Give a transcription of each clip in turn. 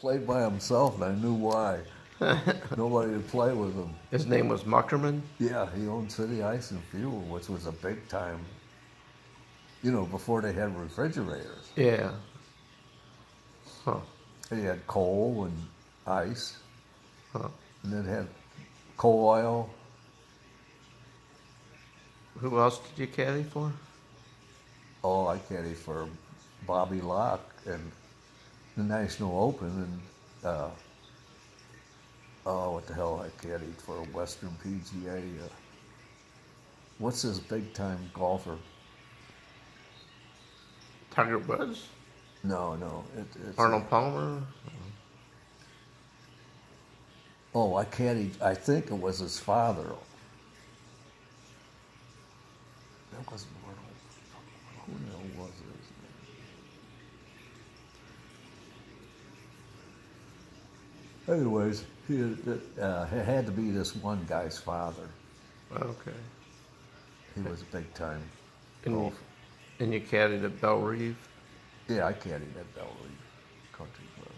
played by himself, and I knew why. Nobody would play with him. His name was Muckerman? Yeah, he owned City Ice and Fuel, which was a big time, before they had refrigerators. Yeah. Huh. They had coal and ice, Huh. and then had coal oil. Who else did you caddy for? Oh, I caddied for Bobby Locke and the National Open, and what the hell I caddied for Western PGA. What's this big time golfer? Tiger Woods? No, it's Arnold Palmer? Oh, I caddied. I think it was his father. That wasn't Arnold. Who the hell was his name? Anyways, it had to be this one guy's father. Okay. He was a big time And you, golfer. and you caddied at Belle Reve Yeah, I caddied at Belle Reve Country Club.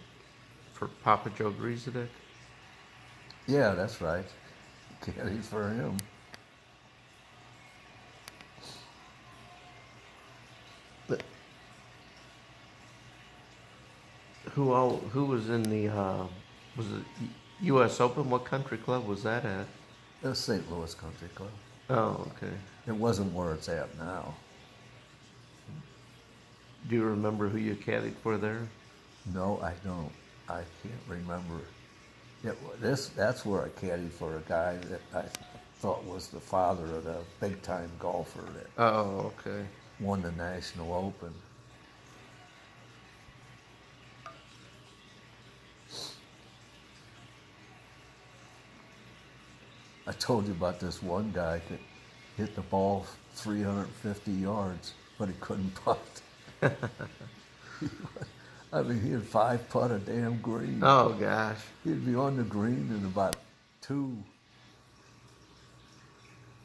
for Papa Joe Griesedek? Yeah, that's right. Caddied for him. But who was in the was it U.S. Open? What country club was that at? The St. Louis Country Club. Oh, okay. It wasn't where it's at now. Do you remember who you caddied for there? No, I don't. I can't remember. That's where I caddied for a guy that I thought was the father of the big time golfer that Oh, okay. won the National Open. I told you about this one guy that hit the ball 350 yards, but he couldn't putt. I mean, he had 5 putt a damn green. Oh gosh. He'd be on the green in about 2.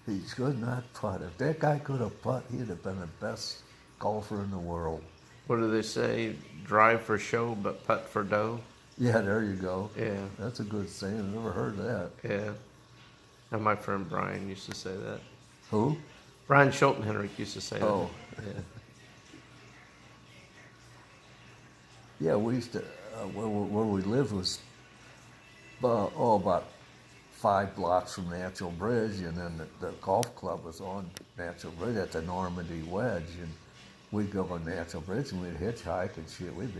He could not putt. If that guy could have putt, he'd have been the best golfer in the world. What do they say? Drive for show, but putt for dough. Yeah, there you go. Yeah. That's a good saying. I never heard that. Yeah. And my friend Brian used to say that. Who? Brian Schultenhenrich used to say Oh. that. Yeah. Yeah, we used to, where we lived was about 5 blocks from Natural Bridge, and then the golf club was on Natural Bridge at the Normandy Wedge, and we'd go on Natural Bridge and we'd hitchhike and shit. We'd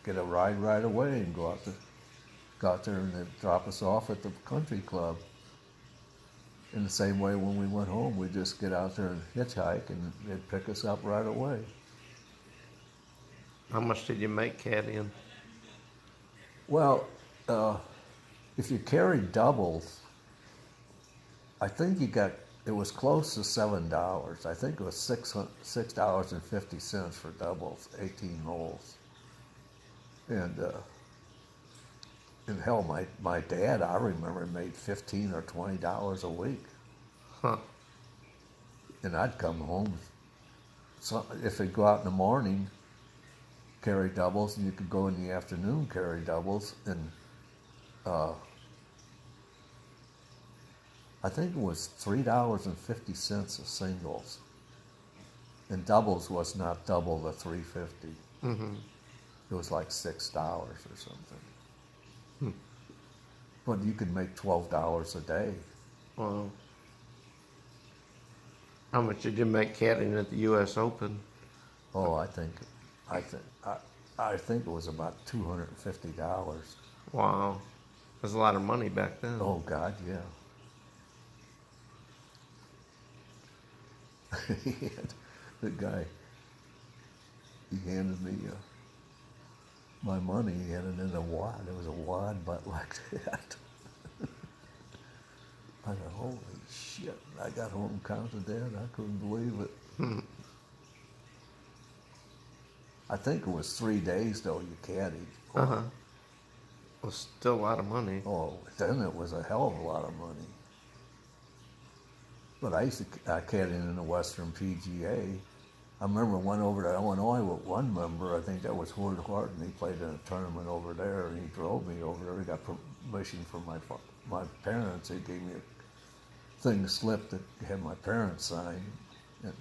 get a ride right away and go out there and they'd drop us off at the country club. In the same way, when we went home, we'd just get out there and hitchhike, and they'd pick us up right away. How much did you make caddying? Well, if you carried doubles, I think it was close to $7. I think it was $6.50 for doubles, 18 holes. And hell, my dad, I remember, made $15 or $20 a week. Huh. And I'd come home. So if I'd go out in the morning, carry doubles, and you could go in the afternoon, carry doubles, and I think it was $3.50 a singles, and doubles was not double the $3.50. Mm-hmm. It was like $6 or something. But you could make $12 a day. Well, how much did you make caddying at the U.S. Open? Oh, I think it was about $250. Wow, that's a lot of money back then. Oh God, yeah. The guy, he handed me my money. He had it in a wad. It was a wad, but like that. I thought, holy shit! I got home and counted that. I couldn't believe it. I think it was 3 days though. You caddied. Uh-huh. Well, still a lot of money. Oh, then it was a hell of a lot of money. But I used to caddy in the Western PGA. I remember went over to Illinois with one member. I think that was Horde Horton. He played in a tournament over there, and he drove me over there. He got permission from my parents. They gave me a thing slip that had my parents sign. And,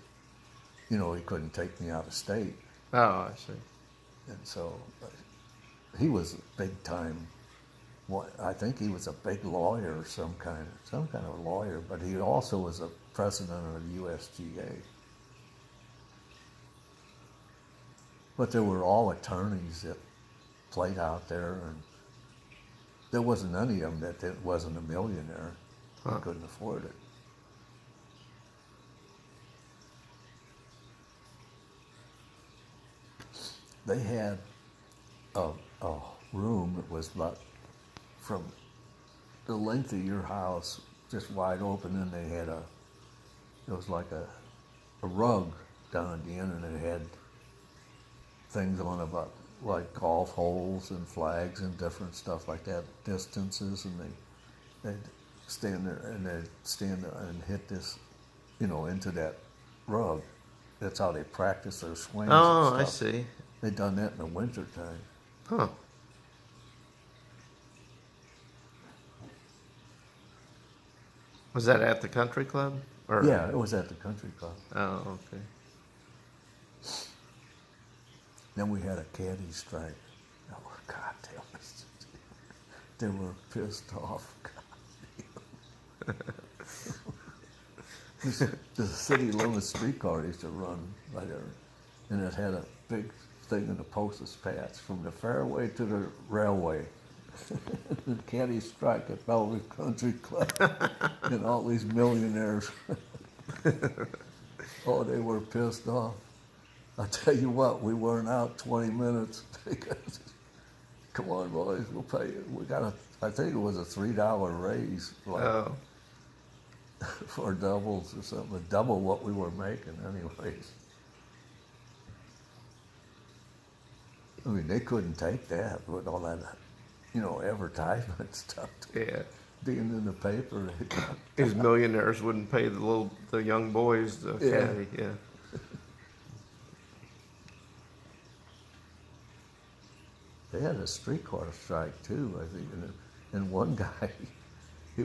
you know, he couldn't take me out of state. Oh, I see. And so he was big time. I think he was a big lawyer or some kind of lawyer, but he also was a president of the USGA. But there were all attorneys that played out there, and there wasn't any of them that wasn't a millionaire. Huh. Couldn't afford it. They had a room that was about from the length of your house, just wide open, and they had it was like a rug down at the end, and it had things on about like golf holes and flags and different stuff like that, distances, and they'd stand there and hit this, you know, into that rug. That's how they practice their swings. Oh, and I stuff. see. They done that in the wintertime. Huh. Was that at the country club? Or? Yeah, it was at the country club. Oh, okay. Then we had a caddy strike. Oh, God damn it. They were pissed off. God damn. The city limit streetcar used to run right there, and it had a big thing in the postage patch from the fairway to the railway. The caddy strike at Bellevue Country Club, and all these millionaires. Oh, they were pissed off. I tell you what, we weren't out 20 minutes. Come on, boys, we'll pay you. We got I think it was a $3 raise Oh. for doubles or something, double what we were making anyways. I mean, they couldn't take that with all that, you know, advertisement stuff. Yeah. Being in the paper. These millionaires wouldn't pay the young boys the Yeah. caddy. Yeah. They had a streetcar strike too, I think, and one guy, he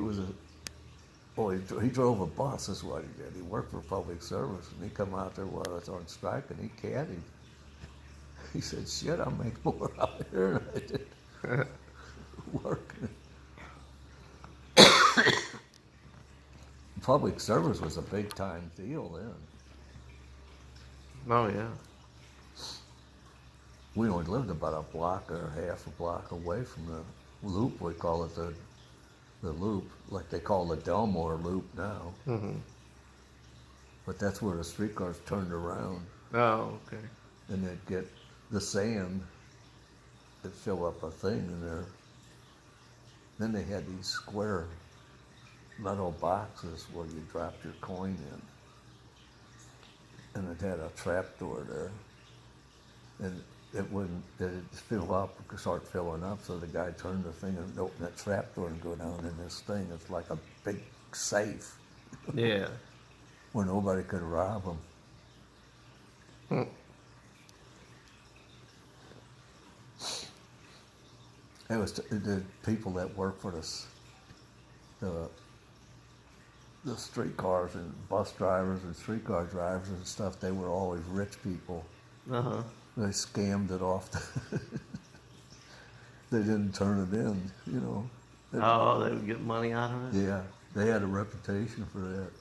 drove a bus, is what he did. He worked for public service, and he come out there while it's on strike, and he caddied. He said, "Shit, I make more out here than I did working." Public service was a big time deal then. Oh, yeah. We only lived about a block or half a block away from the loop. We call it the loop, like they call the Delmore Loop now. Mm-hmm. But that's where the streetcars turned around, Oh, okay. and they'd get the sand, they'd fill up a thing in there. Then they had these square metal boxes where you dropped your coin in, and it had a trap door there, and it'd fill up, start filling up, so the guy turned the thing and open that trap door and go down in this thing. It's like a big safe Yeah. where nobody could rob them. It was the people that work for the streetcars and bus drivers and streetcar drivers and stuff. They were always rich people. Uh-huh. They scammed it off. They didn't turn it in, you know. Oh, they would get money out of it? Yeah, they had a reputation for that.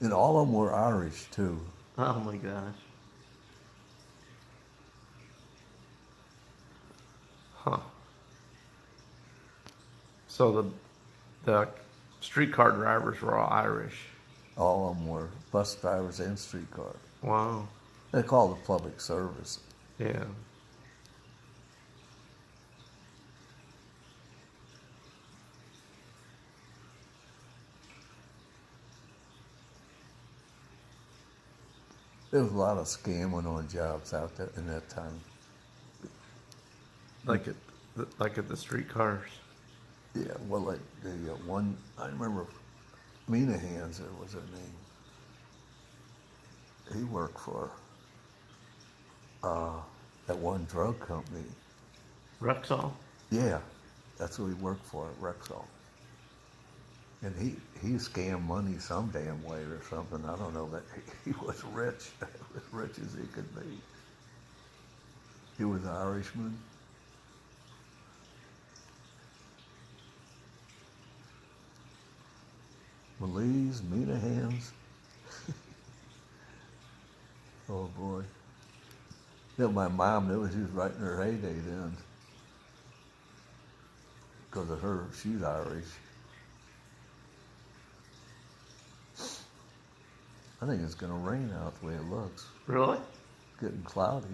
And all of them were Irish too. Oh, my gosh. Huh. So the streetcar drivers were all Irish. All of them were bus drivers and streetcar. Wow. They called it public service. Yeah. There was a lot of scamming on jobs out there in that time. Like at the streetcars. Yeah, well, like the one, I remember Mina Hands, was her name. he worked for that one drug company. Rexall? Yeah, that's who he worked for at Rexall. And he scammed money some damn way or something. I don't know, but he was rich, as rich as he could be. He was an Irishman. Belize, Minahans. Oh boy. Yeah, my mom knew she was right in her heyday then. Because of her, she's Irish. I think it's gonna rain out the way it looks. Really? Getting cloudy.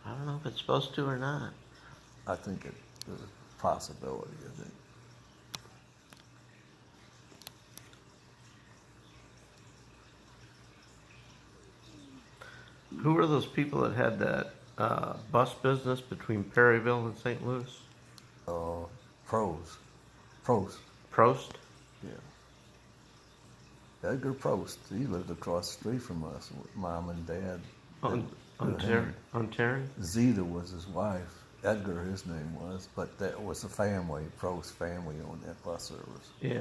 I don't know if it's supposed to or not. I think there's a possibility, I think. Who were those people that had that bus business between Perryville and St. Louis? Pros. Prost. Prost? Yeah. Edgar Prost. He lived across the street from us with mom and dad. Terry? Zeta was his wife. Edgar, his name was. But that was the family, Prost family on that bus service. Yeah.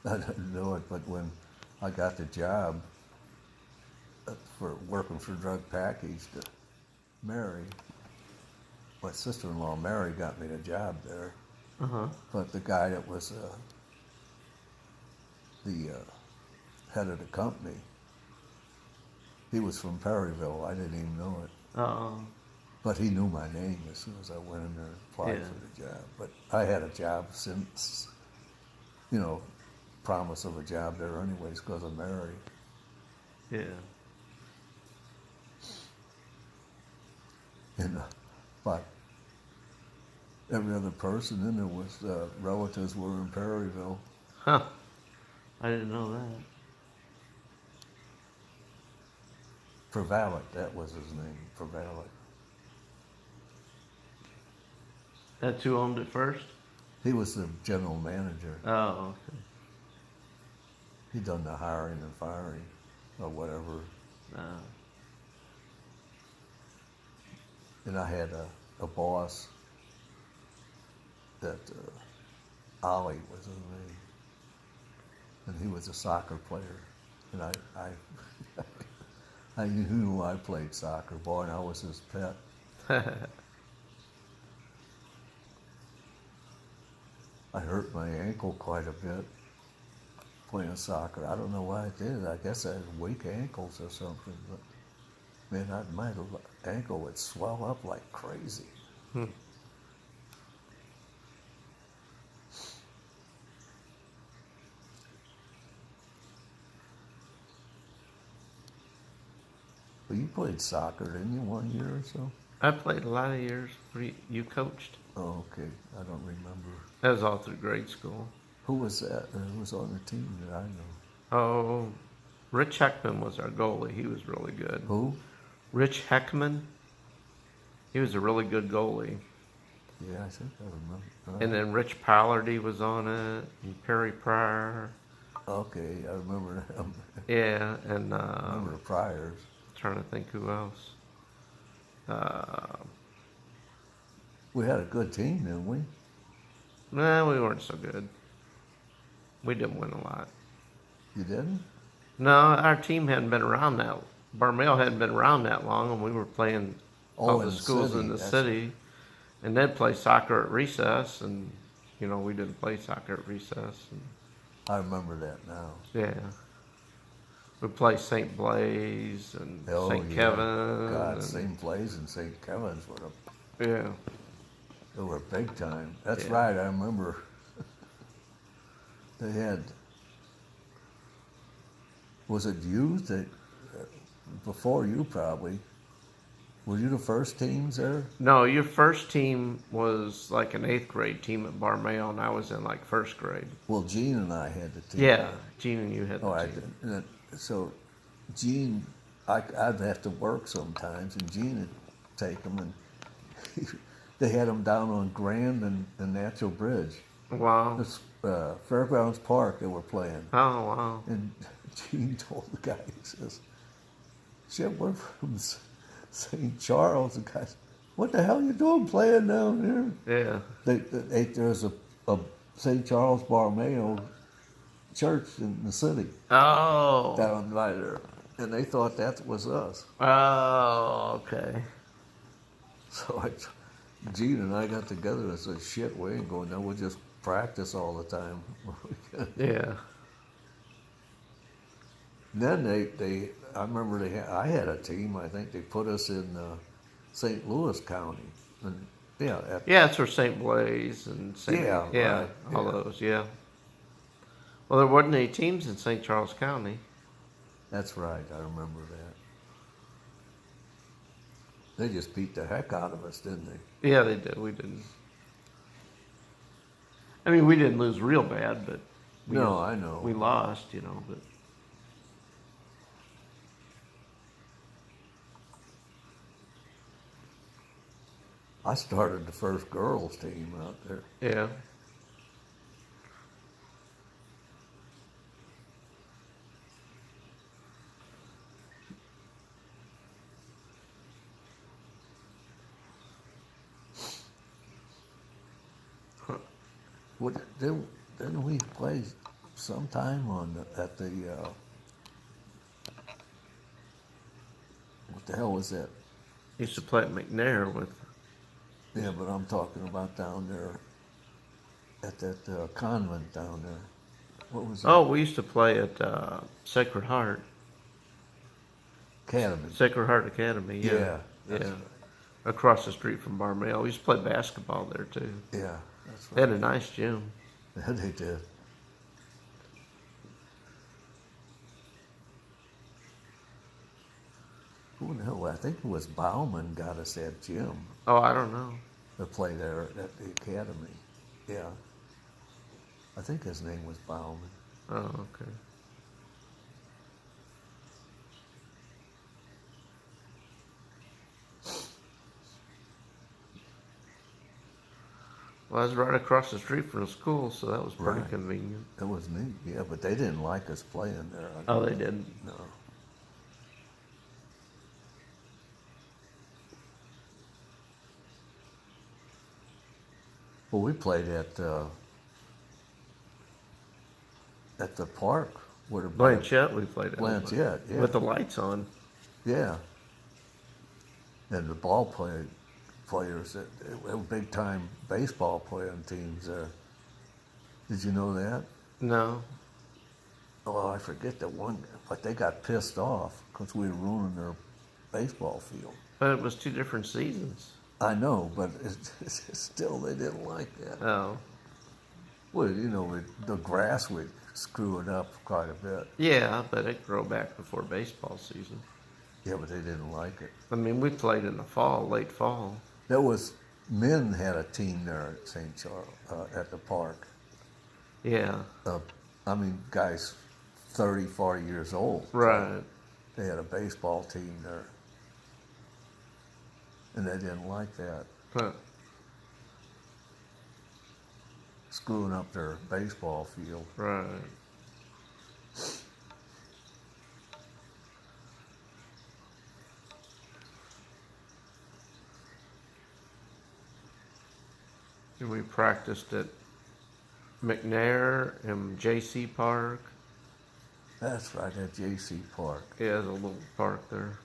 I didn't know it, but when I got the job for working for Drug Package to Mary, my sister-in-law Mary got me the job there. Uh-huh. But the guy that was the head of the company, he was from Perryville. I didn't even know it. Oh. But he knew my name as soon as I went in there and applied Yeah. for the job. But I had a job since, promise of a job there anyways because of Mary. Yeah. And but every other person in there was relatives were in Perryville. Huh. I didn't know that. Prevalent, that was his name, Prevalent. That's who owned it first? He was the general manager. Oh, okay. He done the hiring and firing or whatever. And I had a boss that Ollie was his name, and he was a soccer player, and I I knew I played soccer, boy, and I was his pet. I hurt my ankle quite a bit playing soccer. I don't know why I did. I guess I had weak ankles or something, but man, my ankle would swell up like crazy. Well, you played soccer, didn't you, 1 year or so? I played a lot of years. You coached? Oh, okay. I don't remember. That was all through grade school. Who was that? Who was on the team that I know? Oh, Rich Heckman was our goalie. He was really good. Who? Rich Heckman. He was a really good goalie. Yeah, I think I remember. And then Rich Pallardy was on it, and Perry Pryor. Okay, I remember him. Yeah, and I remember the Priors. trying to think who else. We had a good team, didn't we? Nah, we weren't so good. We didn't win a lot. You didn't? No, our team hadn't been around that. Barmail hadn't been around that long, and we were playing all in the schools city, in the that's city, and they'd play soccer at recess, and we didn't play soccer at recess. And, I remember that now. yeah, we played St. Blaise and Oh, St. yeah. Kevin. God, and, St. Blaise and St. Kevin's yeah, they were big time. That's Yeah. right, I remember. They had, was it you that, before you probably, were you the first teams there? no, your first team was like an 8th grade team at Barmail, and I was in like 1st grade. Well, Gene and I had the team. Yeah, Gene and you had the Oh, I team. did. So Gene I'd have to work sometimes, and Gene would take them, and they had them down on Grand and Natural Bridge. Wow. This Fairgrounds Park they were playing, Oh, wow. and Gene told the guy, he says, "Shit, we're from St. Charles." The guy, "What the hell you doing playing down here?" Yeah. There's a St. Charles Borromeo church in the city Oh. down by there, and they thought that was us. Oh, okay. So Gene and I got together and said, "Shit, we ain't going there. We'll just practice all the time." Yeah. And then I remember I had a team. I think they put us in St. Louis County, and yeah, Yeah, it's for St. Blaise and St. Yeah, right, all yeah. those, yeah. Well, there wasn't any teams in St. Charles County. that's right. I remember that. They just beat the heck out of us, didn't they? Yeah, they did. We didn't. I mean, we didn't lose real bad, but No, I know. we lost, but I started the first girls team out there. yeah. What didn't we play sometime at the what the hell was that? Used to play at McNair with. Yeah, but I'm talking about down there at that convent down there. What was that? Oh, we used to play at Sacred Heart. Academy. Sacred Heart Academy, yeah. Yeah, that's yeah. right. Across the street from Barmail. We used to play basketball there, too. Yeah, that's They had right. a nice gym. Yeah, they did. Who knew? I think it was Bauman got us that gym Oh, I don't know. to play there at the academy. Yeah. I think his name was Bauman. Oh, okay. Well, I was right across the street from the school, so that was pretty Right. convenient. It was neat, yeah, but they didn't like us playing there. Oh, they didn't. No. Well, we played at the park where the Blanchette, we played at. Blanchette, yeah. With the lights on. Yeah. And the players, they were big time baseball playing teams there. Did you know that? No. Oh, I forget that one, but they got pissed off because we were ruining their baseball field. But it was 2 different seasons. I know, but still they didn't like that. Oh. Well, the grass would screw it up quite a bit. Yeah, but it grow back before baseball season. Yeah, but they didn't like it. I mean, we played in the fall, late fall. Men had a team there at St. Charles, at the park. Yeah. Guys 30, 40 years old. Right. They had a baseball team there. And they didn't like that. Huh. Screwing up their baseball field. Right. And we practiced at McNair and J.C. Park. That's right, at J.C. Park. Yeah, there's a little park there.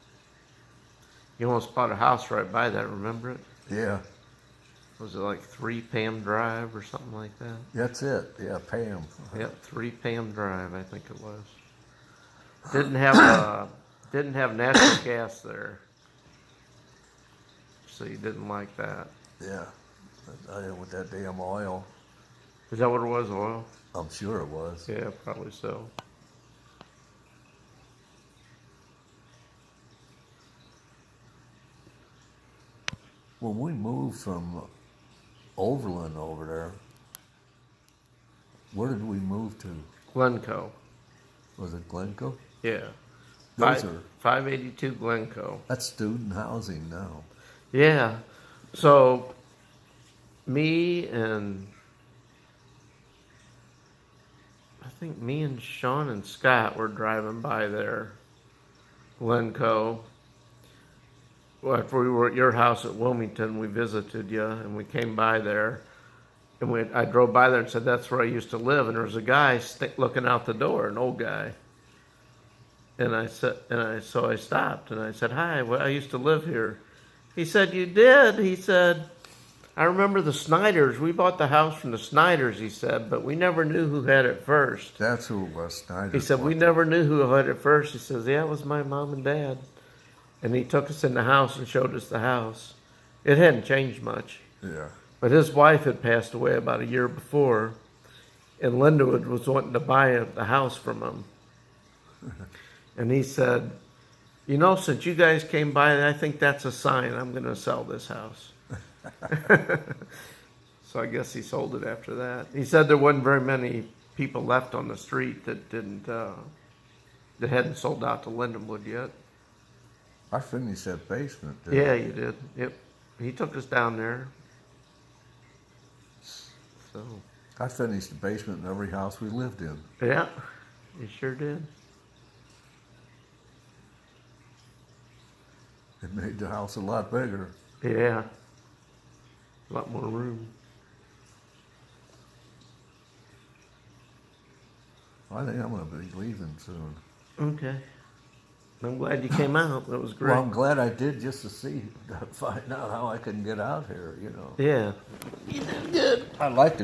You almost bought a house right by that, remember it? Yeah, Was it like 3 Pam Drive or something like that? that's it. Yeah, Pam. Yep, 3 Pam Drive, I think it was. Didn't have natural gas there. So you didn't like that. Yeah, with that damn oil. Is that what it was, oil? I'm sure it was. Yeah, probably so. When we moved from Overland over there, where did we move to? Glencoe. Was it Glencoe? Yeah. Those are, 582 Glencoe. that's student housing now. Yeah. So, me and I think me and Sean and Scott were driving by there, Glencoe. Well, after we were at your house at Wilmington, we visited you, and we came by there, and I drove by there and said, "That's where I used to live." And there was a guy looking out the door, an old guy. And so I stopped and I said, "Hi, well, I used to live here." He said, "You did?" He said, "I remember the Snyders. We bought the house from the Snyders," he said, "but we never knew who had it first." That's who it was, Snyder. He said, "We never knew who had it first." He says, "Yeah, it was my mom and dad." And he took us in the house and showed us the house. It hadn't changed much. Yeah. But his wife had passed away about a year before, and Lindawood was wanting to buy the house from him. And he said, "You know, since you guys came by, I think that's a sign I'm going to sell this house." So I guess he sold it after that. He said there wasn't very many people left on the street that that hadn't sold out to Lindenwood yet. I finished that basement. didn't Yeah, I? you did. Yep. He took us down there. So, I finished the basement in every house we lived in. yeah, you sure did. It made the house a lot bigger. Yeah. A lot more room. I think I'm going to be leaving soon. Okay. I'm glad you came out. That was great. Well, I'm glad I did just to see, to find out how I can get out here, you know. Yeah. I like to